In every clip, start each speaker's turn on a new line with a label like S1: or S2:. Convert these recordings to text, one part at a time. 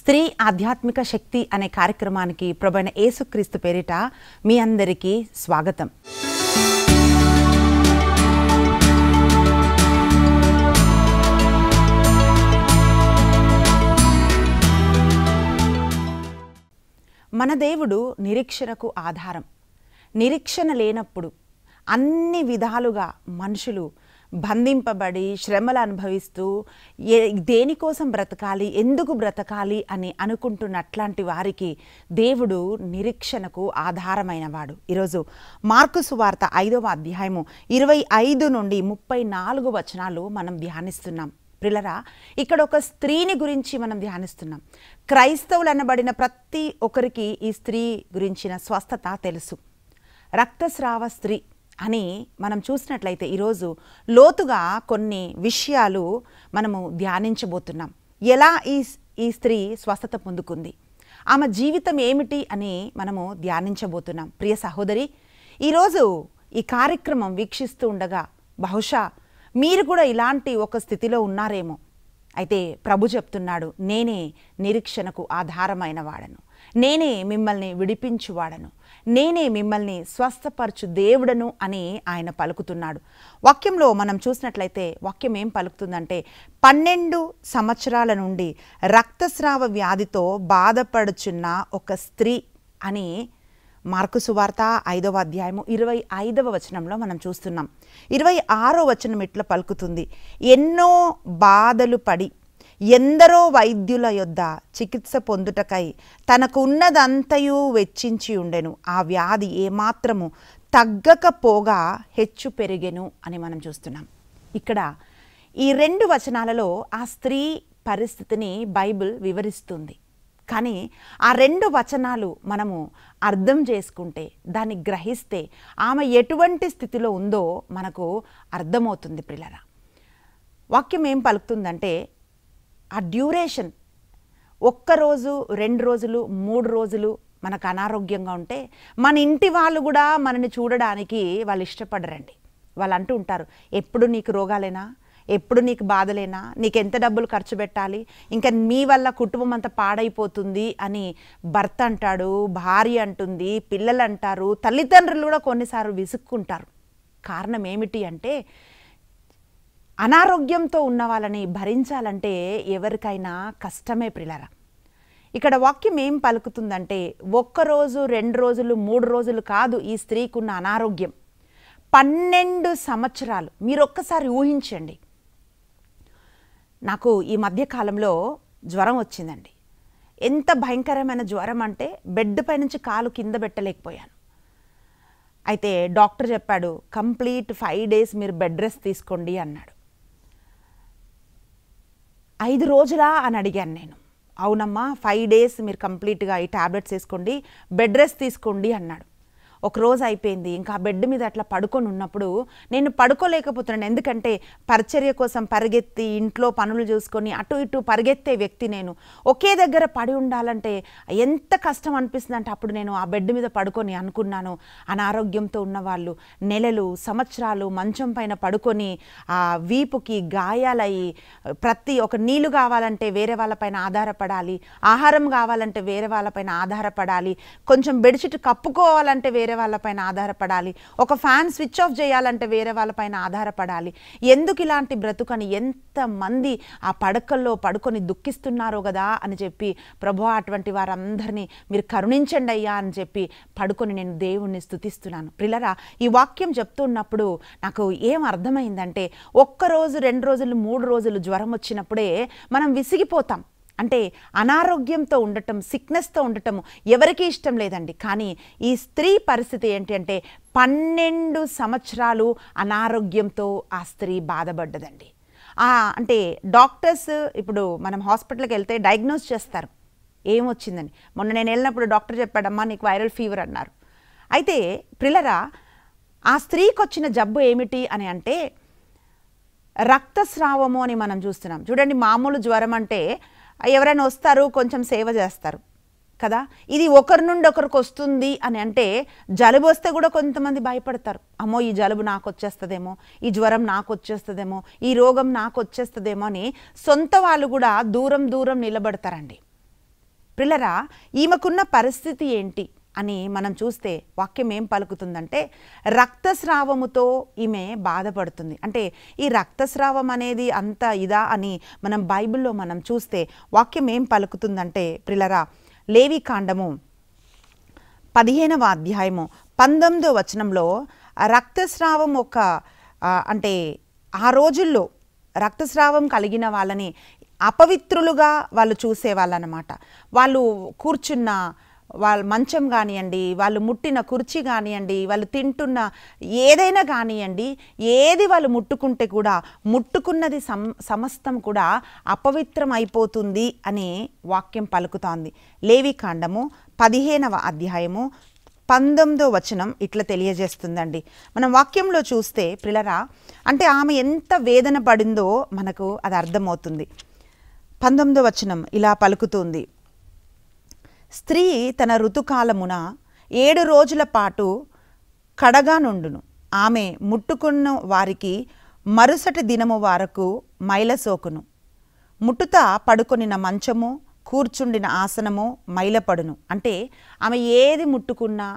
S1: స్త్రీ ఆధ్యాత్మిక శక్తి అనే కార్యక్రమానికి ప్రభువైన యేసుక్రీస్తు పేరిట మీ అందరికీ స్వాగతం. మన దేవుడు నిరీక్షణకు ఆధారం. నిరీక్షణ లేనప్పుడు అన్ని విధాలుగా మనుషులు బంధింపబడి శ్రమలు అనుభవిస్తూ దేనికోసం బ్రతకాలి, ఎందుకు బ్రతకాలి అని అనుకుంటున్నట్లాంటి వారికి దేవుడు నిరీక్షణకు ఆధారమైన వాడు. ఈరోజు మార్కు సువార్త 5వ అధ్యాయము 25 నుండి 34 వచనాలు మనం ధ్యానిస్తున్నాం. ప్రిలరా, ఇక్కడ ఒక స్త్రీని గురించి మనం ధ్యానిస్తున్నాం. క్రైస్తవులు అనబడిన ప్రతి ఒక్కరికి ఈ స్త్రీ గురించిన స్వస్థత తెలుసు. రక్తస్రావ స్త్రీ అని మనం చూసినట్లయితే ఈరోజు లోతుగా కొన్ని విషయాలు మనము ధ్యానించబోతున్నాం. ఎలా ఈ స్త్రీ స్వస్థత పొందుకుంది, ఆమె జీవితం ఏమిటి అని మనము ధ్యానించబోతున్నాం. ప్రియ సహోదరి, ఈరోజు ఈ కార్యక్రమం వీక్షిస్తూ ఉండగా బహుశా మీరు కూడా ఇలాంటి ఒక స్థితిలో ఉన్నారేమో. అయితే ప్రభు చెప్తున్నాడు, నేనే నిరీక్షణకు ఆధారమైన వాడను, నేనే మిమ్మల్ని విడిపించువాడను, నేనే మిమ్మల్ని స్వస్థపరచు దేవుడను అని ఆయన పలుకుతున్నాడు. వాక్యంలో మనం చూసినట్లయితే వాక్యం ఏం పలుకుతుందంటే, 12 సంవత్సరాల నుండి రక్తస్రావ వ్యాధితో బాధపడుచున్న ఒక స్త్రీ అని మార్కు సువార్త 5వ అధ్యాయము 25వ వచనంలో మనం చూస్తున్నాం. 26వ వచనం ఇట్లా పలుకుతుంది, ఎన్నో బాధలు పడి ఎందరో వైద్యుల యొద్ద చికిత్స పొందుటకై తనకు ఉన్నదంతయు వెచ్చించి ఉండెను, ఆ వ్యాధి ఏమాత్రము తగ్గకపోగా హెచ్చు పెరిగెను అని మనం చూస్తున్నాం. ఇక్కడ ఈ 2 వచనాలలో ఆ స్త్రీ పరిస్థితిని బైబిల్ వివరిస్తుంది. కానీ ఆ 2 వచనాలు మనము అర్థం చేసుకుంటే, దాన్ని గ్రహిస్తే ఆమె ఎటువంటి స్థితిలో ఉందో మనకు అర్థమవుతుంది. ప్రియులారా, వాక్యం ఏం పలుకుతుందంటే, ఆ డ్యూరేషన్ 1 రోజు 2 రోజులు 3 రోజులు మనకు అనారోగ్యంగా ఉంటే మన ఇంటి వాళ్ళు కూడా మనని చూడడానికి వాళ్ళు ఇష్టపడరండి. వాళ్ళు అంటూ ఉంటారు, ఎప్పుడు నీకు రోగాలేనా, ఎప్పుడు నీకు బాధలేనా, నీకు ఎంత డబ్బులు ఖర్చు పెట్టాలి, ఇంకా మీ వల్ల కుటుంబం అంతా పాడైపోతుంది అని భర్త అంటాడు, భార్య అంటుంది, పిల్లలు అంటారు, తల్లిదండ్రులు కూడా కొన్నిసార్లు విసుక్కుంటారు. కారణం ఏమిటి అంటే, అనారోగ్యంతో ఉన్న వాళ్ళని భరించాలంటే ఎవరికైనా కష్టమే ప్రియులారా. ఇక్కడ వాక్యం ఏం పలుకుతుందంటే, 1 రోజు 2 రోజులు 3 రోజులు కాదు ఈ స్త్రీకి ఉన్న అనారోగ్యం, 12 సంవత్సరాలు. మీరు ఒక్కసారి ఊహించండి. నాకు ఈ మధ్యకాలంలో జ్వరం వచ్చిందండి. ఎంత భయంకరమైన జ్వరం అంటే బెడ్ పై నుంచి కాలు కింద పెట్టలేకపోయాను. అయితే డాక్టర్ చెప్పాడు, కంప్లీట్ 5 డేస్ మీరు బెడ్ రెస్ట్ తీసుకోండి అన్నాడు. 5 రోజులా అని అడిగాను నేను. అవునమ్మా, 5 డేస్ మీరు కంప్లీట్గా ఈ టాబ్లెట్స్ వేసుకోండి, బెడ్ రెస్ట్ తీసుకోండి అన్నాడు. ఒక రోజు అయిపోయింది, ఇంకా బెడ్ మీద అట్లా పడుకొని ఉన్నప్పుడు నేను పడుకోలేకపోతున్నాను. ఎందుకంటే పరిచర్య కోసం పరిగెత్తి ఇంట్లో పనులు చూసుకొని అటు ఇటు పరిగెత్తే వ్యక్తి నేను. ఒకే దగ్గర పడి ఉండాలంటే ఎంత కష్టం అనిపిస్తుంది అంటే, అప్పుడు నేను ఆ బెడ్ మీద పడుకొని అనుకున్నాను, అనారోగ్యంతో ఉన్నవాళ్ళు నెలలు సంవత్సరాలు మంచం పైన పడుకొని ఆ వీపుకి గాయాలయ్యి, ప్రతి ఒక నీళ్లు కావాలంటే వేరే వాళ్ళపైన ఆధారపడాలి, ఆహారం కావాలంటే వేరే వాళ్ళపైన ఆధారపడాలి, కొంచెం బెడ్షీట్ కప్పుకోవాలంటే వేరే వాళ్ళపైన ఆధారపడాలి, ఒక ఫ్యాన్ స్విచ్ ఆఫ్ చేయాలంటే వేరే వాళ్ళపైన ఆధారపడాలి. ఎందుకు ఇలాంటి బ్రతుకని ఎంతమంది ఆ పడకల్లో పడుకొని దుఃఖిస్తున్నారో కదా అని చెప్పి, ప్రభువా అటువంటి వారందరినీ మీరు కరుణించండి అయ్యా అని చెప్పి పడుకొని నేను దేవుణ్ణి స్తుతిస్తున్నాను. ప్రియులారా, ఈ వాక్యం చెప్తున్నప్పుడు నాకు ఏం అర్థమైందంటే, 1 రోజు 2 రోజులు 3 రోజులు జ్వరం వచ్చినప్పుడే మనం విసిగిపోతాం. అంటే అనారోగ్యంతో ఉండటం, సిక్నెస్తో ఉండటం ఎవరికీ ఇష్టం లేదండి. కానీ ఈ స్త్రీ పరిస్థితి ఏంటి అంటే, 12 సంవత్సరాలు అనారోగ్యంతో ఆ స్త్రీ బాధపడ్డదండి. అంటే డాక్టర్స్ ఇప్పుడు మనం హాస్పిటల్కి వెళ్తే డయాగ్నోస్ చేస్తారు ఏమొచ్చిందని. మొన్న నేను వెళ్ళినప్పుడు డాక్టర్ చెప్పాడమ్మా నీకు వైరల్ ఫీవర్ అన్నారు. అయితే ప్రియులారా, ఆ స్త్రీకి వచ్చిన జబ్బు ఏమిటి అని అంటే రక్తస్రావము అని మనం చూస్తున్నాం. చూడండి, మామూలు జ్వరం అంటే ఎవరైనా వస్తారు, కొంచెం సేవ చేస్తారు కదా. ఇది ఒకరి నుండి ఒకరికి వస్తుంది అని అంటే, జలుబు వస్తే కూడా కొంతమంది భయపడతారు, అమ్మో ఈ జలుబు నాకు వచ్చేస్తుందేమో, ఈ జ్వరం నాకు వచ్చేస్తుందేమో, ఈ రోగం నాకు వచ్చేస్తుందేమో అని సొంత వాళ్ళు కూడా దూరం దూరం నిలబడతారండి. ప్రిల్లరా, ఈమెకున్న పరిస్థితి ఏంటి అని మనం చూస్తే వాక్యం ఏం పలుకుతుందంటే, రక్తస్రావముతో ఈమె బాధపడుతుంది. అంటే ఈ రక్తస్రావం అనేది అంత ఇదా అని మనం బైబిల్లో మనం చూస్తే వాక్యం ఏం పలుకుతుందంటే ప్రిల్లరా, లేవికాండము 15వ అధ్యాయము 19వ వచనంలో రక్తస్రావం అంటే ఆ రోజుల్లో రక్తస్రావం కలిగిన వాళ్ళని అపవిత్రులుగా వాళ్ళు చూసేవాళ్ళనమాట. వాళ్ళు కూర్చున్న వాళ్ళ మంచం కానివ్వండి, వాళ్ళు ముట్టిన కుర్చీ కానివ్వండి, వాళ్ళు తింటున్న ఏదైనా కానివ్వండి, ఏది వాళ్ళు ముట్టుకుంటే కూడా ముట్టుకున్నది సమస్తం కూడా అపవిత్రం అయిపోతుంది అని వాక్యం పలుకుతోంది. లేవికాండము 15వ అధ్యాయము 19వ వచనం ఇట్లా తెలియజేస్తుందండి. మనం వాక్యంలో చూస్తే ప్రిలరా, అంటే ఆమె ఎంత వేదన పడిందో మనకు అది అర్థమవుతుంది. 19వ వచనం ఇలా పలుకుతుంది, స్త్రీ తన ఋతుకాలమున 7 రోజుల పాటు కడగా నుండును. ఆమె ముట్టుకున్న వారికి మరుసటి దినము వరకు మైలసోకును. ముట్టుత పడుకొనిన మంచము, కూర్చుండిన ఆసనము మైలపడును. అంటే ఆమె ఏది ముట్టుకున్నా,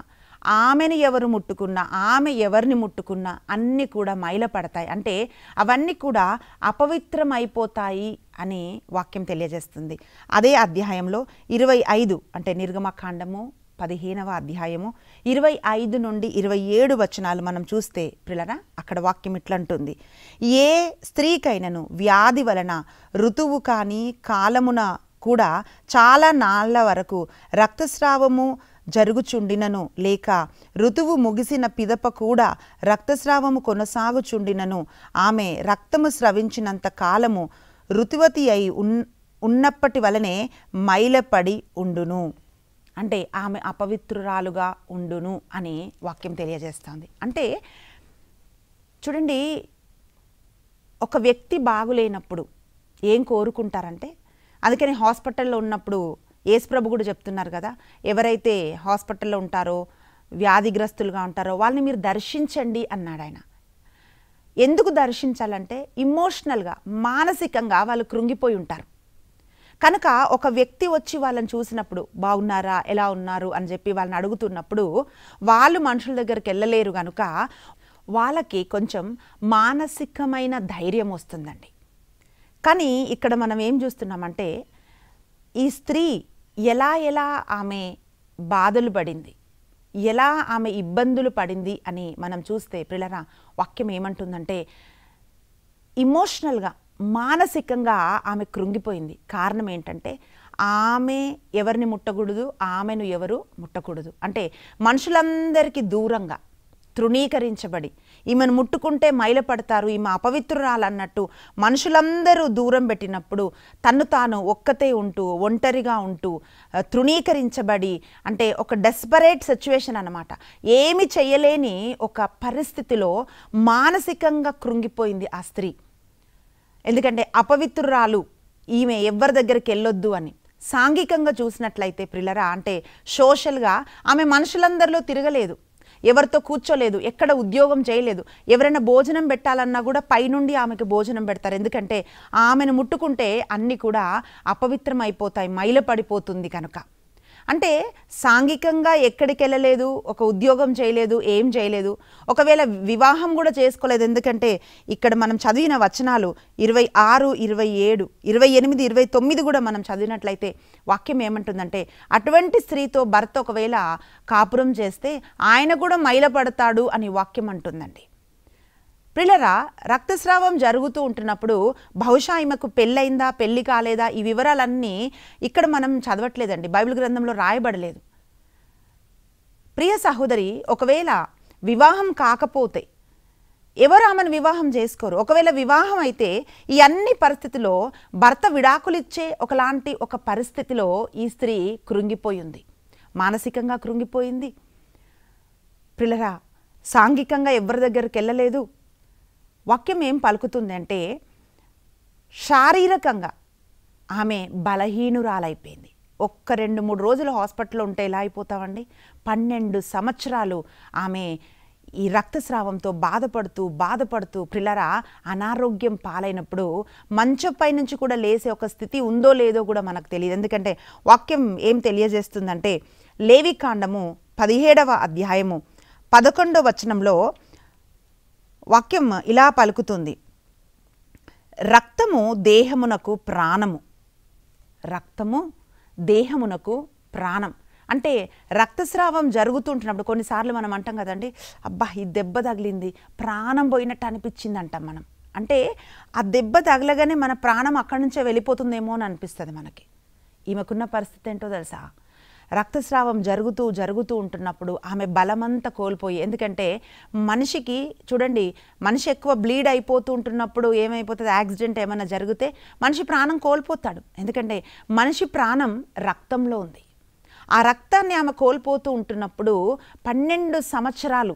S1: ఆమెను ఎవరు ముట్టుకున్నా, ఆమె ఎవరిని ముట్టుకున్నా అన్నీ కూడా మైలపడతాయి. అంటే అవన్నీ కూడా అపవిత్రమైపోతాయి అని వాక్యం తెలియజేస్తుంది. అదే అధ్యాయంలో 25 అంటే నిర్గమకాండము 15వ అధ్యాయము 25 నుండి 27 వచనాలు మనం చూస్తే ప్రిలరా, అక్కడ వాక్యం ఇట్లంటుంది, ఏ స్త్రీకైనను వ్యాధి వలన ఋతువు కానీ కాలమున కూడా చాలా నాళ్ల వరకు రక్తస్రావము జరుగుచుండినను, లేక ఋతువు ముగిసిన పిదప కూడా రక్తస్రావము కొనసాగుచుండినను, ఆమె రక్తము స్రవించినంత కాలము ఋతువతి అయి ఉన్నప్పటి వలనే మైలపడి ఉండును. అంటే ఆమె అపవిత్రురాలుగా ఉండును అని వాక్యం తెలియజేస్తుంది. అంటే చూడండి, ఒక వ్యక్తి బాగులేనప్పుడు ఏం కోరుకుంటారంటే, అందుకని హాస్పిటల్లో ఉన్నప్పుడు యేసుప్రభు కూడా చెప్తున్నారు కదా, ఎవరైతే హాస్పిటల్లో ఉంటారో, వ్యాధిగ్రస్తులుగా ఉంటారో వాళ్ళని మీరు దర్శించండి అన్నాడు ఆయన. ఎందుకు దర్శించాలంటే ఇమోషనల్గా, మానసికంగా వాళ్ళు కృంగిపోయి ఉంటారు కనుక ఒక వ్యక్తి వచ్చి వాళ్ళని చూసినప్పుడు బాగున్నారా, ఎలా ఉన్నారు అని చెప్పి వాళ్ళని అడుగుతున్నప్పుడు వాళ్ళు మనుషుల దగ్గరికి వెళ్ళలేరు కనుక వాళ్ళకి కొంచెం మానసికమైన ధైర్యం వస్తుందండి. కానీ ఇక్కడ మనం ఏం చూస్తున్నామంటే, ఈ స్త్రీ ఎలా ఆమె బాధలు పడింది, ఎలా ఆమె ఇబ్బందులు పడింది అని మనం చూస్తే ప్రిలరా, వాక్యం ఏమంటుందంటే ఇమోషనల్గా, మానసికంగా ఆమె కృంగిపోయింది. కారణం ఏంటంటే ఆమె ఎవరిని ముట్టకూడదు, ఆమెను ఎవరు ముట్టకూడదు. అంటే మనుషులందరికీ దూరంగా తృణీకరించబడి, ఈమెను ముట్టుకుంటే మైలపడతారు, ఈమె అపవిత్రురాలు అన్నట్టు మనుషులందరూ దూరం పెట్టినప్పుడు తను తాను ఒక్కతే ఉంటూ, ఒంటరిగా ఉంటూ, తృణీకరించబడి, అంటే ఒక డెస్పరేట్ సిచ్యువేషన్ అన్నమాట. ఏమి చేయలేని ఒక పరిస్థితిలో మానసికంగా కృంగిపోయింది ఆ స్త్రీ. ఎందుకంటే అపవిత్రురాలు, ఈమె ఎవరి దగ్గరికి వెళ్ళొద్దు అని. సాంఘికంగా చూసినట్లయితే ప్రిలరా, అంటే సోషల్గా ఆమె మనుషులందరిలో తిరగలేదు, ఎవరితో కూర్చోలేదు, ఎక్కడ ఉద్యోగం చేయలేదు. ఎవరైనా భోజనం పెట్టాలన్నా కూడా పైనుండి ఆమెకు భోజనం పెడతారు. ఎందుకంటే ఆమెను ముట్టుకుంటే అన్నీ కూడా అపవిత్రం అయిపోతాయి, మైలపడిపోతుంది కనుక. అంటే సాంఘికంగా ఎక్కడికి వెళ్ళలేదు, ఒక ఉద్యోగం చేయలేదు, ఏం చేయలేదు, ఒకవేళ వివాహం కూడా చేసుకోలేదు. ఎందుకంటే ఇక్కడ మనం చదివిన వచనాలు 26, 27, 28, 29 కూడా మనం చదివినట్లయితే వాక్యం ఏమంటుందంటే, అటువంటి స్త్రీతో భర్త ఒకవేళ కాపురం చేస్తే ఆయన కూడా మైలపడతాడు అని వాక్యం అంటుందండి. ప్రిలరా, రక్తస్రావం జరుగుతూ ఉంటున్నప్పుడు బహుశా ఈమెకు పెళ్ళయిందా, పెళ్ళి కాలేదా, ఈ వివరాలన్నీ ఇక్కడ మనం చదవట్లేదండి, బైబిల్ గ్రంథంలో రాయబడలేదు. ప్రియ సహోదరి, ఒకవేళ వివాహం కాకపోతే ఎవరు ఆమెను వివాహం చేసుకోరు. ఒకవేళ వివాహం అయితే ఈ అన్ని పరిస్థితిలో భర్త విడాకులిచ్చే ఒక పరిస్థితిలో ఈ స్త్రీ కృంగిపోయింది, మానసికంగా కృంగిపోయింది. ప్రిలరా, సాంఘికంగా ఎవరి దగ్గరికి వెళ్ళలేదు. వాక్యం ఏం పలుకుతుంది అంటే, శారీరకంగా ఆమె బలహీనురాలైపోయింది. 1-2-3 రోజులు హాస్పిటల్లో ఉంటే ఎలా అయిపోతామండి? 12 సంవత్సరాలు ఆమె ఈ రక్తస్రావంతో బాధపడుతూ బాధపడుతూ ప్రిలరా అనారోగ్యం పాలైనప్పుడు మంచంపై నుంచి కూడా లేసే ఒక స్థితి ఉందో లేదో కూడా మనకు తెలియదు. ఎందుకంటే వాక్యం ఏం తెలియజేస్తుందంటే లేవికాండము 17వ అధ్యాయము 11వ వచనంలో వాక్యం ఇలా పలుకుతుంది, రక్తము దేహమునకు ప్రాణము. రక్తము దేహమునకు ప్రాణం. అంటే రక్తస్రావం జరుగుతుంటున్నప్పుడు కొన్నిసార్లు మనం అంటాం కదండి, అబ్బా ఈ దెబ్బ తగిలింది, ప్రాణం పోయినట్టు అనిపించింది అంటాం మనం. అంటే ఆ దెబ్బ తగలగానే మన ప్రాణం అక్కడి నుంచే వెళ్ళిపోతుందేమో అని అనిపిస్తుంది మనకి. ఈమెకున్న పరిస్థితి ఏంటో తెలుసా, రక్తస్రావం జరుగుతూ ఉంటున్నప్పుడు ఆమె బలమంతా కోల్పోయి, ఎందుకంటే మనిషికి చూడండి, మనిషి ఎక్కువ బ్లీడ్ అయిపోతూ ఉంటున్నప్పుడు ఏమైపోతుంది, యాక్సిడెంట్ ఏమైనా జరిగితే మనిషి ప్రాణం కోల్పోతాడు. ఎందుకంటే మనిషి ప్రాణం రక్తంలో ఉంది. ఆ రక్తాన్ని ఆమె కోల్పోతూ ఉంటున్నప్పుడు 12 సంవత్సరాలు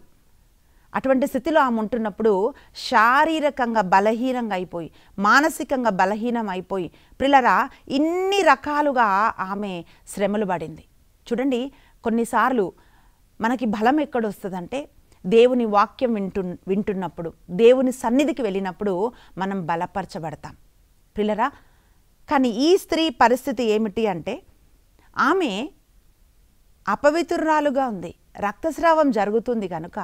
S1: అటువంటి స్థితిలో ఆమె ఉంటున్నప్పుడు శారీరకంగా బలహీనంగా అయిపోయి, మానసికంగా బలహీనం అయిపోయి, ప్రిలరా ఇన్ని రకాలుగా ఆమె శ్రమలు పడింది. చూడండి, కొన్నిసార్లు మనకి బలం ఎక్కడొస్తుందంటే దేవుని వాక్యం వింటున్నప్పుడు, దేవుని సన్నిధికి వెళ్ళినప్పుడు మనం బలపరచబడతాం ప్రిలరా. కానీ ఈ స్త్రీ పరిస్థితి ఏమిటి అంటే ఆమె అపవిత్రురాలుగా ఉంది, రక్తస్రావం జరుగుతుంది కనుక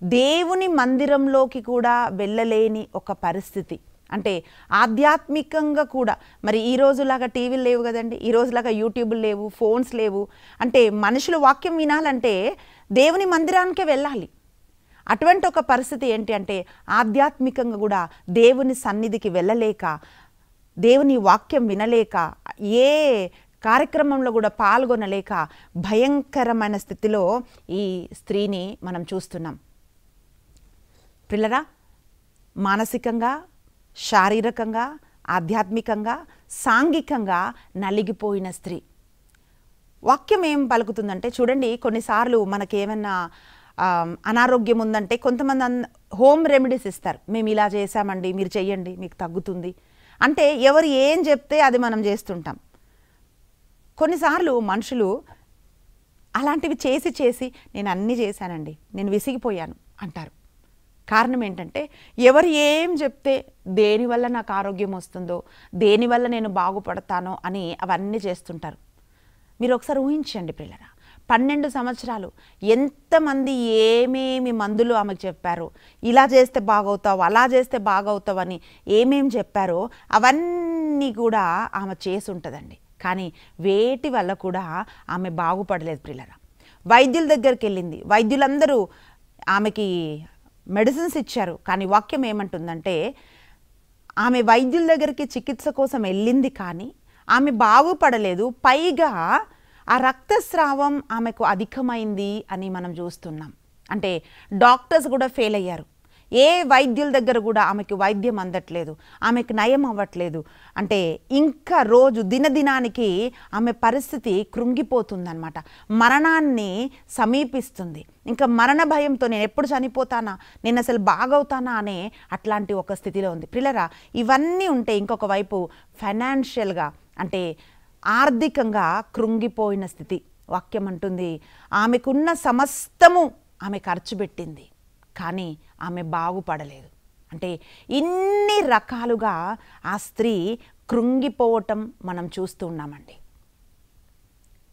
S1: దేవుని మందిరంలోకి కూడా వెళ్ళలేని ఒక పరిస్థితి. అంటే ఆధ్యాత్మికంగా కూడా, మరి ఈ రోజులాగా టీవీలు లేవు కదండి, ఈ రోజులాగా యూట్యూబ్లు లేవు, ఫోన్స్ లేవు. అంటే మనుషులు వాక్యం వినాలంటే దేవుని మందిరానికే వెళ్ళాలి. అటువంటి ఒక పరిస్థితి ఏంటి అంటే ఆధ్యాత్మికంగా కూడా దేవుని సన్నిధికి వెళ్ళలేక, దేవుని వాక్యం వినలేక, ఏ కార్యక్రమంలో కూడా పాల్గొనలేక భయంకరమైన స్థితిలో ఈ స్త్రీని మనం చూస్తున్నాం. పిల్లరా, మానసికంగా, శారీరకంగా, ఆధ్యాత్మికంగా, సాంఘికంగా నలిగిపోయిన స్త్రీ. వాక్యం ఏం పలుకుతుందంటే చూడండి, కొన్నిసార్లు మనకేమన్నా అనారోగ్యం ఉందంటే కొంతమంది హోమ్ రెమెడీస్ ఇస్తారు, మేము ఇలా చేసామండి, మీరు చెయ్యండి మీకు తగ్గుతుంది అంటే ఎవరు ఏం చెప్తే అది మనం చేస్తుంటాం. కొన్నిసార్లు మనుషులు అలాంటివి చేసి నేను అన్నీ చేశానండి, నేను విసిగిపోయాను అంటారు. కారణం ఏంటంటే ఎవరు ఏం చెప్తే దేనివల్ల నాకు ఆరోగ్యం వస్తుందో, దేనివల్ల నేను బాగుపడతానో అని అవన్నీ చేస్తుంటారు. మీరు ఒకసారి ఊహించండి పిల్లరా, 12 సంవత్సరాలు ఎంతమంది ఏమేమి మందులు ఆమెకు చెప్పారో, ఇలా చేస్తే బాగవుతావు, అలా చేస్తే బాగవుతావు అని ఏమేం చెప్పారో అవన్నీ కూడా ఆమె చేసి ఉంటుందండి. కానీ వేటి వల్ల కూడా ఆమె బాగుపడలేదు ప్రియులారా. వైద్యుల దగ్గరికి వెళ్ళింది, వైద్యులందరూ ఆమెకి మెడిసిన్స్ ఇచ్చారు. కానీ వాక్యం ఏమంటుందంటే ఆమె వైద్యుల దగ్గరికి చికిత్స కోసం వెళ్ళింది కానీ ఆమె బాగుపడలేదు. పైగా ఆ రక్తస్రావం ఆమెకు అధికమైంది అని మనం చూస్తున్నాం. అంటే డాక్టర్స్ కూడా ఫెయిల్ అయ్యారు. ఏ వైద్యుల దగ్గర కూడా ఆమెకు వైద్యం అందట్లేదు, ఆమెకు నయం అవ్వట్లేదు. అంటే ఇంకా రోజు దినదినానికి ఆమె పరిస్థితి కృంగిపోతుందన్నమాట, మరణాన్ని సమీపిస్తుంది. ఇంకా మరణ భయంతో నేను ఎప్పుడు చనిపోతానా, నేను అసలు బాగవుతానా అనే అట్లాంటి ఒక స్థితిలో ఉంది. ప్రియులారా, ఇవన్నీ ఉంటే ఇంకొక వైపు ఫైనాన్షియల్గా అంటే ఆర్థికంగా కృంగిపోయిన స్థితి. వాక్యం అంటుంది ఆమెకున్న సమస్తము ఆమె ఖర్చు పెట్టింది కానీ ఆమె బాగుపడలేదు. అంటే ఇన్ని రకాలుగా ఆ స్త్రీ కృంగిపోవటం మనం చూస్తూ ఉన్నామండి.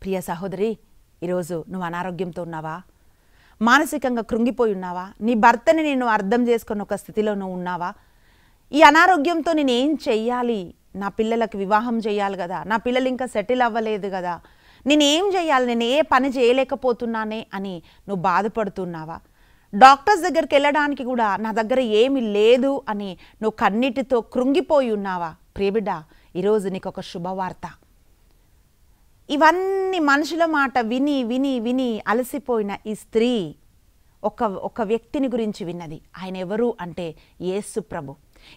S1: ప్రియ సహోదరి, ఈరోజు నువ్వు అనారోగ్యంతో ఉన్నావా, మానసికంగా కృంగిపోయి ఉన్నావా, నీ భర్తని నేను అర్థం చేసుకున్న ఒక స్థితిలో నువ్వు ఉన్నావా, ఈ అనారోగ్యంతో నేను ఏం చెయ్యాలి, నా పిల్లలకు వివాహం చేయాలి కదా, నా పిల్లలు ఇంకా సెటిల్ అవ్వలేదు కదా, నేనేం చేయాలి, నేను ఏ పని చేయలేకపోతున్నానే అని నువ్వు బాధపడుతున్నావా, డాక్టర్స్ దగ్గరికి వెళ్ళడానికి కూడా నా దగ్గర ఏమీ లేదు అని నువ్వు కన్నీటితో కృంగిపోయి ఉన్నావా. ప్రియబిడ్డ, ఈరోజు నీకు ఒక శుభవార్త. ఇవన్నీ మనుషుల మాట విని విని విని అలసిపోయిన ఈ స్త్రీ ఒక వ్యక్తిని గురించి విన్నది. ఆయన ఎవరు అంటే యేసు ప్రభు.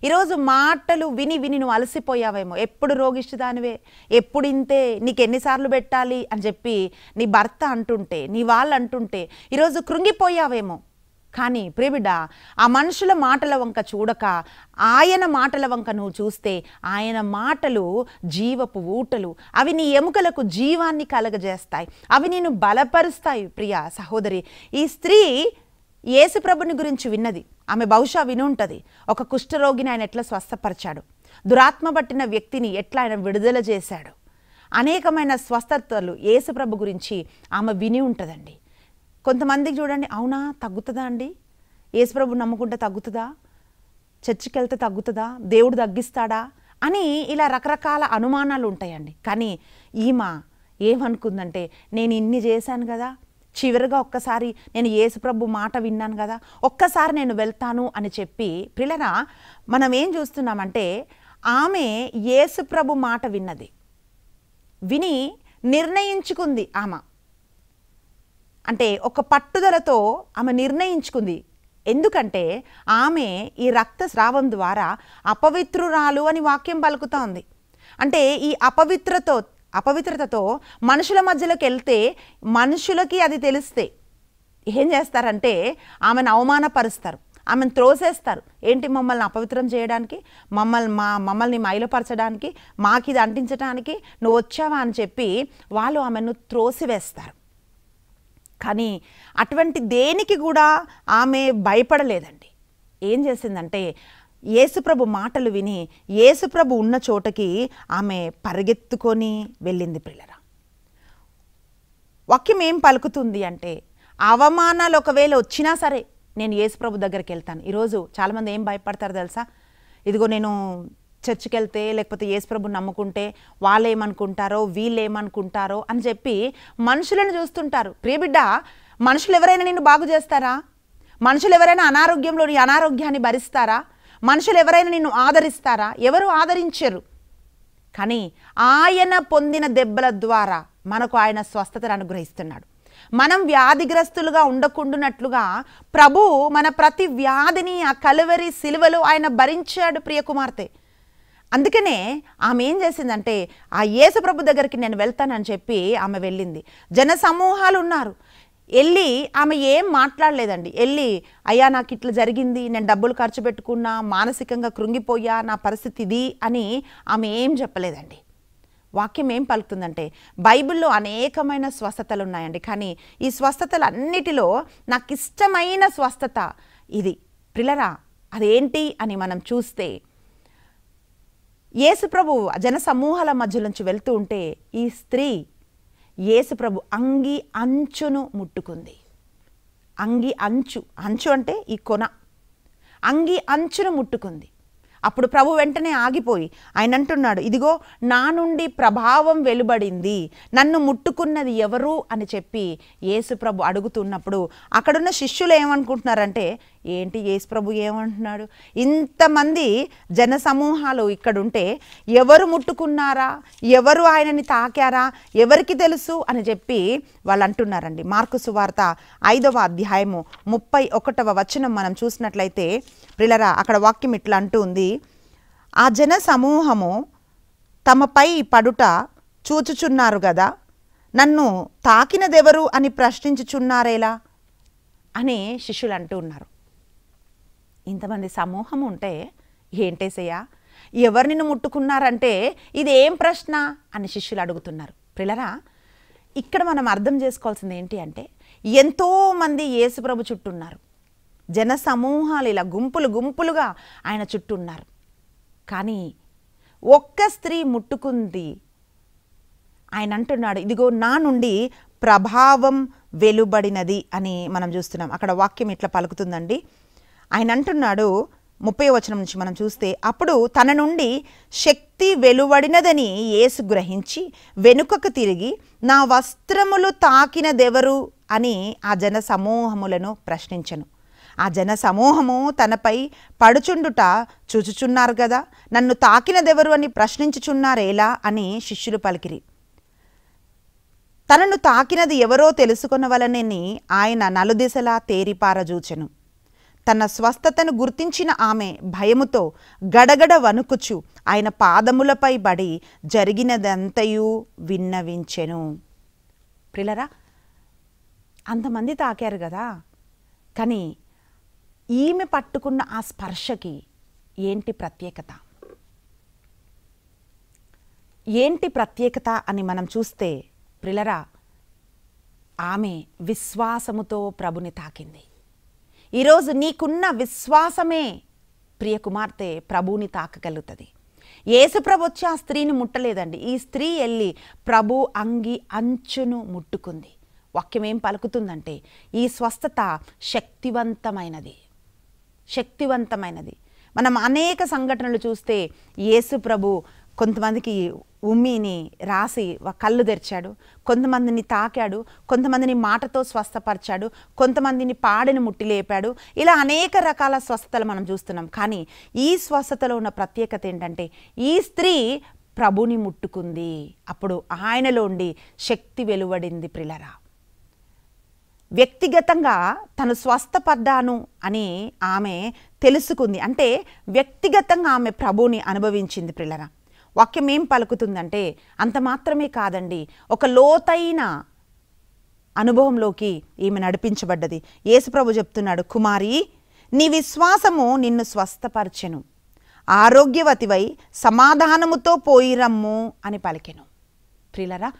S1: ఈరోజు మాటలు విని విని నువ్వు అలసిపోయావేమో, ఎప్పుడు రోగిష్టిదానివే, ఎప్పుడు ఇంతే, నీకు ఎన్నిసార్లు పెట్టాలి అని చెప్పి నీ భర్త అంటుంటే, నీ వాళ్ళు అంటుంటే ఈరోజు కృంగిపోయావేమో. కానీ ప్రియబిడ్డ, ఆ మనుషుల మాటల వంక చూడక ఆయన మాటల వంక నువ్వు చూస్తే ఆయన మాటలు జీవపు ఊటలు, అవి నీ ఎముకలకు జీవాన్ని కలగజేస్తాయి, అవి నిన్ను బలపరుస్తాయి. ప్రియ సహోదరి, ఈ స్త్రీ యేసు ప్రభుని గురించి విన్నది. ఆమె బహుశా విని ఉంటుంది. ఒక కుష్ఠరోగిని ఆయన ఎట్లా స్వస్థపరిచాడు, దురాత్మ పట్టిన వ్యక్తిని ఎట్లా ఆయన విడుదల చేశాడు, అనేకమైన స్వస్థతలు యేసు ప్రభు గురించి ఆమె విని ఉంటుందండి. కొంతమందికి చూడండి, అవునా తగ్గుతుందా అండి, యేసు ప్రభు నమ్ముకుంటే తగ్గుతుందా, చర్చికి వెళ్తే తగ్గుతుందా, దేవుడు తగ్గిస్తాడా అని ఇలా రకరకాల అనుమానాలు ఉంటాయండి. కానీ ఈమె ఏమనుకుందంటే, నేను ఇన్ని చేశాను కదా, చివరిగా ఒక్కసారి నేను యేసుప్రభు మాట విన్నాను కదా, ఒక్కసారి నేను వెళ్తాను అని చెప్పి, పిల్లరా మనం ఏం చూస్తున్నామంటే ఆమె యేసుప్రభు మాట విని నిర్ణయించుకుంది. ఆమె అంటే ఒక పట్టుదలతో ఆమె నిర్ణయించుకుంది. ఎందుకంటే ఆమె ఈ రక్తస్రావం ద్వారా అపవిత్రురాలు అని వాక్యం పలుకుతా ఉంది. అంటే ఈ అపవిత్రతతో మనుషుల మధ్యలోకి వెళ్తే మనుషులకి అది తెలిస్తే ఏం చేస్తారంటే ఆమెను అవమానపరుస్తారు, ఆమెను త్రోసేస్తారు. ఏంటి మమ్మల్ని అపవిత్రం చేయడానికి, మమ్మల్ని మైలపరచడానికి, మాకు ఇది అంటించడానికి నువ్వు వచ్చావా అని చెప్పి వాళ్ళు ఆమెను త్రోసివేస్తారు. కానీ అటువంటి దేనికి కూడా ఆమె భయపడలేదండి. ఏం చేసిందంటే యేసుప్రభు మాటలు విని యేసుప్రభు ఉన్న చోటకి ఆమె పరిగెత్తుకొని వెళ్ళింది. పిల్లరా వాక్యం ఏం పలుకుతుంది అంటే, అవమానాలు ఒకవేళ వచ్చినా సరే నేను యేసుప్రభు దగ్గరికి వెళ్తాను. ఈరోజు చాలామంది ఏం భయపడతారు తెలుసా, ఇదిగో నేను చర్చికి వెళ్తే లేకపోతే యేసుప్రభు నమ్ముకుంటే వాళ్ళు ఏమనుకుంటారో వీళ్ళు ఏమనుకుంటారో అని చెప్పి మనుషులను చూస్తుంటారు. ప్రియబిడ్డ, మనుషులు ఎవరైనా నిన్ను బాగు చేస్తారా? మనుషులు ఎవరైనా అనారోగ్యంలోని అనారోగ్యాన్ని భరిస్తారా? మనుషులు ఎవరైనా నిన్ను ఆదరిస్తారా? ఎవరు ఆదరించరు. కానీ ఆయన పొందిన దెబ్బల ద్వారా మనకు ఆయన స్వస్థతను అనుగ్రహిస్తున్నాడు. మనం వ్యాధిగ్రస్తులుగా ఉండకుండానట్లుగా ప్రభు మన ప్రతి వ్యాధిని ఆ కలువరి సిలువలో ఆయన భరించాడు. ప్రియ కుమార్తె, అందుకనే ఆమె ఏం చేసిందంటే ఆ యేసు ప్రభు దగ్గరికి నేను వెళ్తానని చెప్పి ఆమె వెళ్ళింది. జన సమూహాలు ఉన్నారు. వెళ్ళి ఆమె ఏం మాట్లాడలేదండి. వెళ్ళి అయ్యా నాకు ఇట్లా జరిగింది, నేను డబ్బులు ఖర్చు పెట్టుకున్నా, మానసికంగా కృంగిపోయా, నా పరిస్థితి ఇది అని ఆమె ఏం చెప్పలేదండి. వాక్యం ఏం పలుకుతుందంటే, బైబిల్లో అనేకమైన స్వస్థతలు ఉన్నాయండి. కానీ ఈ స్వస్థతలు అన్నిటిలో నాకు ఇష్టమైన స్వస్థత ఇది. పిల్లరా అదేంటి అని మనం చూస్తే, యేసుప్రభు జన సమూహాల మధ్యలోంచి వెళ్తూ ఉంటే ఈ స్త్రీ యేసుప్రభు అంగి అంచును ముట్టుకుంది. అంగి అంచు అంటే ఈ కొన, అంగి అంచును ముట్టుకుంది. అప్పుడు ప్రభు వెంటనే ఆగిపోయి ఆయన అంటున్నాడు, ఇదిగో నా నుండి ప్రభావం వెలువడింది, నన్ను ముట్టుకున్నది ఎవరు అని చెప్పి యేసుప్రభు అడుగుతున్నప్పుడు అక్కడున్న శిష్యులు ఏమనుకుంటున్నారంటే, ఏంటి యేసుప్రభు ఏమంటున్నాడు, ఇంతమంది జన సమూహాలు ఇక్కడుంటే ఎవరు ముట్టుకున్నారా, ఎవరు ఆయనని తాకారా, ఎవరికి తెలుసు అని చెప్పి వాళ్ళు అంటున్నారండి. మార్కు సువార్త 5వ అధ్యాయము 31వ వచనం మనం చూసినట్లయితే ప్రిలరా అక్కడ వాక్యం ఇట్లా అంటూ ఉంది, ఆ జన సమూహము తమపై పడుట చూచుచున్నారు కదా, నన్ను తాకినదెవరు అని ప్రశ్నించుచున్నారేలా అని శిష్యులు అంటూ ఉన్నారు. ఇంతమంది సమూహం ఉంటే ఏంటేసయ్యా, ఎవరు నిన్ను ముట్టుకున్నారంటే ఇది ఏం ప్రశ్న అని శిష్యులు అడుగుతున్నారు. ప్రిలరా ఇక్కడ మనం అర్థం చేసుకోవాల్సింది ఏంటి అంటే, ఎంతోమంది యేసుప్రభు చుట్టూ ఉన్నారు. జన సమూహాలు ఇలా గుంపులుగా ఆయన చుట్టూ ఉన్నారు. కానీ ఒక్క స్త్రీ ముట్టుకుంది. ఆయన అంటున్నాడు, ఇదిగో నా నుండి ప్రభావం వెలువడినది అని మనం చూస్తున్నాం. అక్కడ వాక్యం ఇట్లా పలుకుతుందండి. ఆయన అంటున్నాడు 30వ వచనం నుంచి మనం చూస్తే, అప్పుడు తన నుండి శక్తి వెలువడినదని యేసు గ్రహించి వెనుకకు తిరిగి నా వస్త్రములు తాకినదెవరు అని ఆ జన సమూహములను ప్రశ్నించెను. ఆ జన సమూహము తనపై పడుచుండుట చూచుచున్నారు కదా, నన్ను తాకినదెవరు అని ప్రశ్నించుచున్నారేలా అని శిష్యులు పలికిరి. తనను తాకినది ఎవరో తెలుసుకొనవలనని ఆయన నలుదిశలా తేరిపారజూచెను. తన స్వస్థతను గుర్తించిన ఆమె భయముతో గడగడ వణుకుచు ఆయన పాదములపై పడి జరిగినదంతయు విన్నవించెను. ప్రిలరా అంతమంది తాకారు కదా, కానీ ఈమె పట్టుకున్న ఆ స్పర్శకి ఏంటి ప్రత్యేకత, ఏంటి ప్రత్యేకత అని మనం చూస్తే ప్రిలరా ఆమె విశ్వాసముతో ప్రభుని తాకింది. ఈరోజు నీకున్న విశ్వాసమే ప్రియ కుమార్తె ప్రభువుని తాకగలుగుతుంది. యేసుప్రభు వచ్చి ఆ స్త్రీని ముట్టలేదండి. ఈ స్త్రీ వెళ్ళి ప్రభు అంగి అంచును ముట్టుకుంది. వాక్యం ఏం పలుకుతుందంటే ఈ స్వస్థత శక్తివంతమైనది. మనం అనేక సంఘటనలు చూస్తే యేసు ప్రభు కొంతమందికి ఉమ్మిని రాసి కళ్ళు తెరిచాడు, కొంతమందిని తాకాడు, కొంతమందిని మాటతో స్వస్థపరిచాడు, కొంతమందిని పాడెను ముట్టి లేపాడు. ఇలా అనేక రకాల స్వస్థతలు మనం చూస్తున్నాం. కానీ ఈ స్వస్థతలో ఉన్న ప్రత్యేకత ఏంటంటే ఈ స్త్రీ ప్రభుని ముట్టుకుంది. అప్పుడు ఆయనలో ఉండి శక్తి వెలువడింది. ప్రిలరా, వ్యక్తిగతంగా తను స్వస్థపడ్డాను అని ఆమె తెలుసుకుంది. అంటే వ్యక్తిగతంగా ఆమె ప్రభువుని అనుభవించింది. ప్రిలరా, వాక్యం ఏం పలుకుతుందంటే అంత మాత్రమే కాదండి, ఒక లోతైన అనుభవంలోకి ఈమె నడిపించబడ్డది. యేసుప్రభు చెప్తున్నాడు, కుమారి నీ విశ్వాసము నిన్ను స్వస్థపరచెను, ఆరోగ్యవతివై సమాధానముతో పోయిరమ్ము అని పలికెను. ప్రిలరా,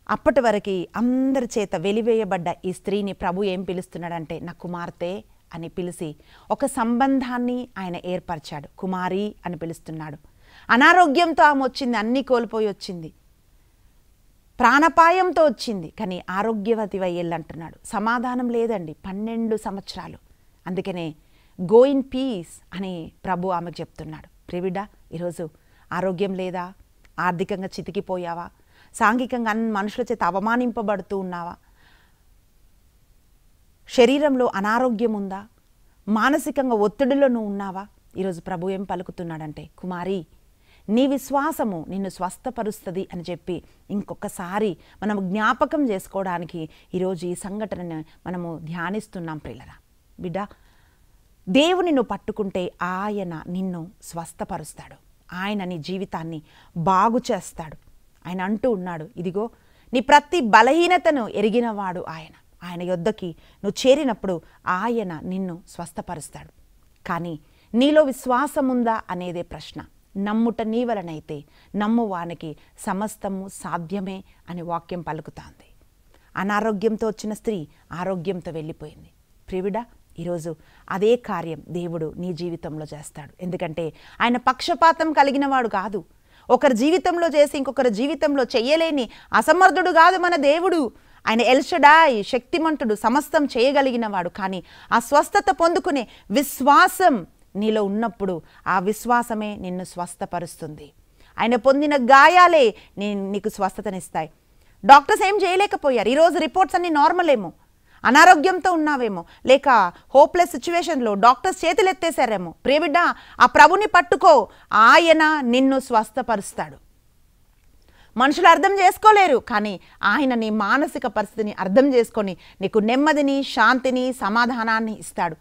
S1: అప్పటి వరకు అందరి చేత వెలివేయబడ్డ ఈ స్త్రీని ప్రభు ఏం పిలుస్తున్నాడంటే నా కుమార్తె అని పిలిచి ఒక సంబంధాన్ని ఆయన ఏర్పరిచాడు. కుమారి అని పిలుస్తున్నాడు. అనారోగ్యంతో ఆమె వచ్చింది, అన్నీ కోల్పోయి వచ్చింది, ప్రాణపాయంతో వచ్చింది, కానీ ఆరోగ్యవతి వయ్యెళ్ళంటున్నాడు. సమాధానం లేదండి, 12 సంవత్సరాలు. అందుకనే గో ఇన్ పీస్ అని ప్రభు ఆమెకు చెప్తున్నాడు. ప్రివిడ, ఈరోజు ఆరోగ్యం లేదా? ఆర్థికంగా చితికిపోయావా? సాంఘికంగా మనుషుల చేత అవమానింపబడుతూ ఉన్నావా? శరీరంలో అనారోగ్యం ఉందా? మానసికంగా ఒత్తిడిలో నువ్వు ఉన్నావా? ఈరోజు ప్రభు ఏం పలుకుతున్నాడంటే కుమారి నీ విశ్వాసము నిన్ను స్వస్థపరుస్తుంది అని చెప్పి ఇంకొకసారి మనం జ్ఞాపకం చేసుకోవడానికి ఈరోజు ఈ సంఘటనను మనము ధ్యానిస్తున్నాం. ప్రియులరా, బిడ్డ, దేవుని నువ్వు పట్టుకుంటే ఆయన నిన్ను స్వస్థపరుస్తాడు. ఆయన నీ జీవితాన్ని బాగు చేస్తాడు. ఆయన అంటూ ఉన్నాడు, ఇదిగో నీ ప్రతి బలహీనతను ఎరిగినవాడు ఆయన యొద్దకి నువ్వు చేరినప్పుడు ఆయన నిన్ను స్వస్థపరుస్తాడు. కానీ నీలో విశ్వాసం ఉందా అనేదే ప్రశ్న. నమ్ముట నీ వలనైతే నమ్మువానికి సమస్తము సాధ్యమే అని వాక్యం పలుకుతాంది. అనారోగ్యంతో వచ్చిన స్త్రీ ఆరోగ్యంతో వెళ్ళిపోయింది. ప్రియుడా, ఈరోజు అదే కార్యం దేవుడు నీ జీవితంలో చేస్తాడు. ఎందుకంటే ఆయన పక్షపాతం కలిగిన వాడు కాదు. ఒకరి జీవితంలో చేసి ఇంకొకరి జీవితంలో చెయ్యలేని అసమర్థుడు కాదు మన దేవుడు. ఆయన ఎల్షడాయ్, శక్తిమంతుడు, సమస్తం చేయగలిగిన వాడు. కానీ ఆ స్వస్థత పొందుకునే విశ్వాసం నీలో ఉన్నప్పుడు ఆ విశ్వాసమే నిన్ను స్వస్థపరుస్తుంది. ఆయన పొందిన గాయాలే నీకు స్వస్థతనిస్తాయి. డాక్టర్స్ ఏం చేయలేకపోయారు. ఈరోజు రిపోర్ట్స్ అన్నీ నార్మల్ ఏమో, అనారోగ్యంతో ఉన్నావేమో, లేక హోప్లెస్ సిచ్యువేషన్లో డాక్టర్స్ చేతులు ఎత్తేసారేమో. ప్రియబిడ్డ, ఆ ప్రభుని పట్టుకో, ఆయన నిన్ను స్వస్థపరుస్తాడు. మనుషులు అర్థం చేసుకోలేరు, కానీ ఆయన నీ మానసిక పరిస్థితిని అర్థం చేసుకొని నీకు నెమ్మదిని, శాంతిని, సమాధానాన్ని ఇస్తాడు.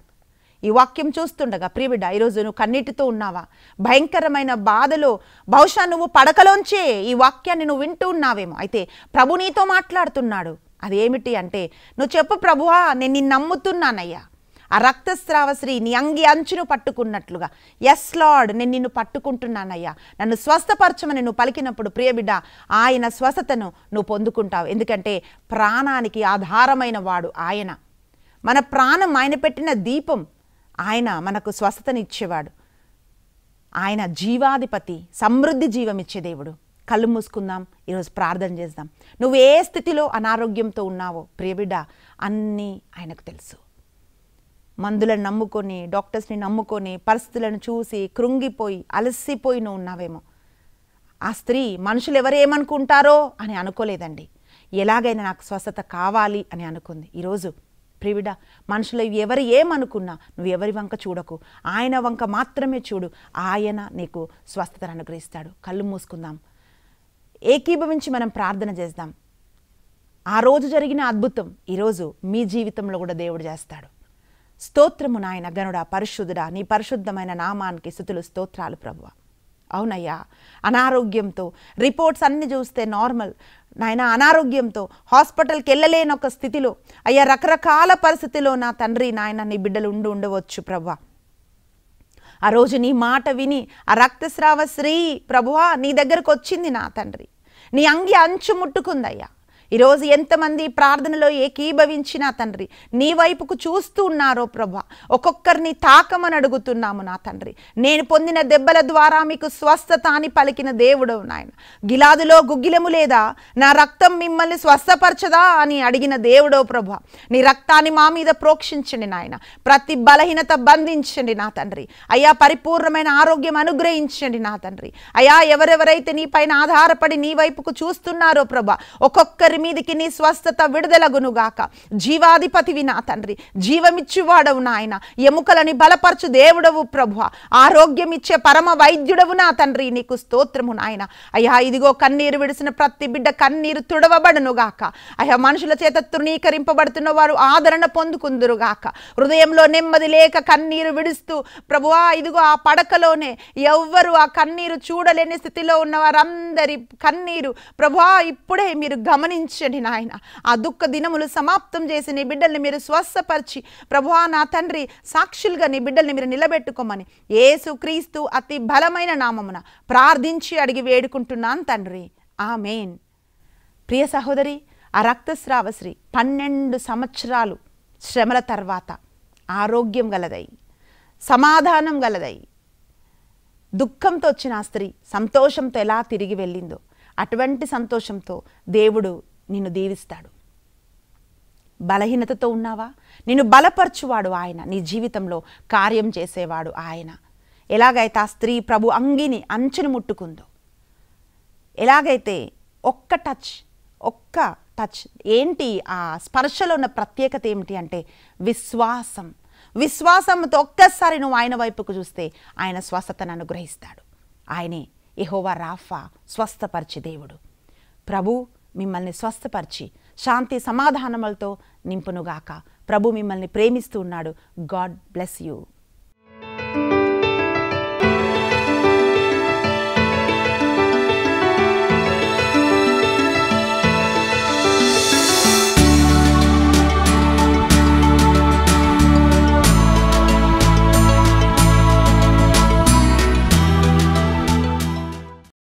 S1: ఈ వాక్యం చూస్తుండగా ప్రియబిడ్డ, ఈరోజు నువ్వు కన్నీటితో ఉన్నావా? భయంకరమైన బాధలో బహుశా నువ్వు పడకలోంచే ఈ వాక్యాన్ని నువ్వు వింటూ ఉన్నావేమో. అయితే ప్రభు నీతో మాట్లాడుతున్నాడు. అదేమిటి అంటే, నువ్వు చెప్పు, ప్రభువా నేను నిన్ను నమ్ముతున్నానయ్యా. ఆ రక్తస్రావశ్రీ నీ అంగి అంచును పట్టుకున్నట్లుగా, ఎస్ లార్డ్ నేను నిన్ను పట్టుకుంటున్నానయ్యా, నన్ను స్వస్థపరచమని నువ్వు పలికినప్పుడు ప్రియబిడ్డ, ఆయన స్వస్థతను నువ్వు పొందుకుంటావు. ఎందుకంటే ప్రాణానికి ఆధారమైన వాడు ఆయన. మన ప్రాణం ఆయన పెట్టిన దీపం. ఆయన మనకు స్వస్థతనిచ్చేవాడు. ఆయన జీవాధిపతి, సమృద్ధి జీవమిచ్చే దేవుడు. కళ్ళు మూసుకుందాం, ఈరోజు ప్రార్థన చేద్దాం. నువ్వు ఏ స్థితిలో అనారోగ్యంతో ఉన్నావో ప్రియబిడ్డ, అన్నీ ఆయనకు తెలుసు. మందులను నమ్ముకొని, డాక్టర్స్ని నమ్ముకొని, పరిస్థితులను చూసి కృంగిపోయి అలసిపోయి నువ్వు ఉన్నావేమో. ఆ స్త్రీ మనుషులు ఎవరేమనుకుంటారో అని అనుకోలేదండి. ఎలాగైనా నాకు స్వస్థత కావాలి అని అనుకుంది. ఈరోజు ప్రియుడ, మనుషులు ఎవరు ఏమనుకున్నా నువ్వు ఎవరి వంక చూడకు, ఆయన వంక మాత్రమే చూడు. ఆయన నీకు స్వస్థతను అనుగ్రహిస్తాడు. కళ్ళు మూసుకుందాం, ఏకీభవించి మనం ప్రార్థన చేద్దాం. ఆ రోజు జరిగిన అద్భుతం ఈరోజు మీ జీవితంలో కూడా దేవుడు చేస్తాడు. స్తోత్రము నాయన, గనుడా, పరిశుద్ధుడా, నీ పరిశుద్ధమైన నామానికి స్తుతులు, స్తోత్రాలు ప్రభువా. అవునయ్యా, అనారోగ్యంతో రిపోర్ట్స్ అన్ని చూస్తే నార్మల్ నాయన, అనారోగ్యంతో హాస్పిటల్కి వెళ్ళలేని ఒక స్థితిలో అయ్యా, రకరకాల పరిస్థితిలో నా తండ్రి నాయన నీ బిడ్డలు ఉండవచ్చు ప్రభువా. ఆ రోజు నీ మాట విని ఆ రక్తస్రావ స్త్రీ ప్రభువా నీ దగ్గరకు వచ్చింది నా తండ్రి, నీ అంగి అంచు ముట్టుకుందయ్యా. ఈరోజు ఎంతమంది ప్రార్థనలో ఏకీభవించినా తండ్రి నీ వైపుకు చూస్తూ ఉన్నారో ప్రభా, ఒక్కొక్కరిని తాకమని అడుగుతున్నాము నా తండ్రి. నేను పొందిన దెబ్బల ద్వారా మీకు స్వస్థత అని పలికిన దేవుడవు నాయన. గిలాదులో గుగ్గిలము లేదా, నా రక్తం మిమ్మల్ని స్వస్థపరచదా అని అడిగిన దేవుడవు ప్రభా. నీ రక్తాన్ని మా మీద ప్రోక్షించండి నాయన. ప్రతి బలహీనత బంధించండి నా తండ్రి. అయ్యా, పరిపూర్ణమైన ఆరోగ్యం అనుగ్రహించండి నా తండ్రి. అయ్యా, ఎవరెవరైతే నీ పైన ఆధారపడి నీ వైపుకు చూస్తున్నారో ప్రభా, ఒక్కొక్కరి మీదికి నీ స్వస్థత విడుదలగునుగాక. జీవాధిపతివి నా తండ్రి, జీవమిచ్చువాడవు నాయన, ఎముకలని బలపరచు దేవుడవు ప్రభు, ఆరోగ్యం ఇచ్చే పరమ వైద్యుడవు నా తండ్రి, నీకు స్తోత్రము నాయన. అయ్యా, ఇదిగో కన్నీరు విడిసిన ప్రతి బిడ్డ కన్నీరు తుడవబడునుగాక. అయ్యా, మనుషుల చేత తృణీకరింపబడుతున్న వారు ఆదరణ పొందుకుందురుగాక. హృదయంలో నెమ్మది లేక కన్నీరు విడుస్తూ ప్రభువా, ఇదిగో ఆ పడకలోనే ఎవ్వరు ఆ కన్నీరు చూడలేని స్థితిలో ఉన్న వారందరి కన్నీరు ప్రభువా ఇప్పుడే మీరు గమనించండి నాయన. ఆ దుఃఖ దినములు సమాప్తం చేసి నీ బిడ్డల్ని మీరు స్వస్థపరిచి ప్రభువా నా తండ్రి సాక్షులుగా నీ బిడ్డల్ని మీరు నిలబెట్టుకోమని యేసుక్రీస్తు అతి బలమైన నామమున ప్రార్థించి అడిగి వేడుకుంటున్నాను తండ్రి, ఆమేన్. ప్రియ సహోదరి, ఆ రక్తస్రావశ్రీ 12 సంవత్సరాలు శ్రమల తర్వాత ఆరోగ్యం గలదై, సమాధానం గలదై, దుఃఖంతో వచ్చిన ఆ స్త్రీ సంతోషంతో ఎలా తిరిగి వెళ్ళిందో అటువంటి సంతోషంతో దేవుడు నిన్ను దీవిస్తాడు. బలహీనతతో ఉన్నావా? నిన్ను బలపరచువాడు ఆయన, నీ జీవితంలో కార్యం చేసేవాడు ఆయన. ఎలాగైతే ఆ స్త్రీ ప్రభు అంగిని అంచును ముట్టుకుందో, ఎలాగైతే ఒక్క టచ్ ఏంటి ఆ స్పర్శలో ఉన్న ప్రత్యేకత ఏమిటి అంటే విశ్వాసంతో ఒక్కసారి నువ్వు ఆయన వైపుకు చూస్తే ఆయన స్వస్థతను అనుగ్రహిస్తాడు. ఆయనే యెహోవా రాఫా, స్వస్థపరిచే దేవుడు. ప్రభు మిమ్మల్ని స్వస్థపరిచి శాంతి సమాధానములతో నింపునుగాక. ప్రభు మిమ్మల్ని ప్రేమిస్తూ ఉన్నాడు. God bless you.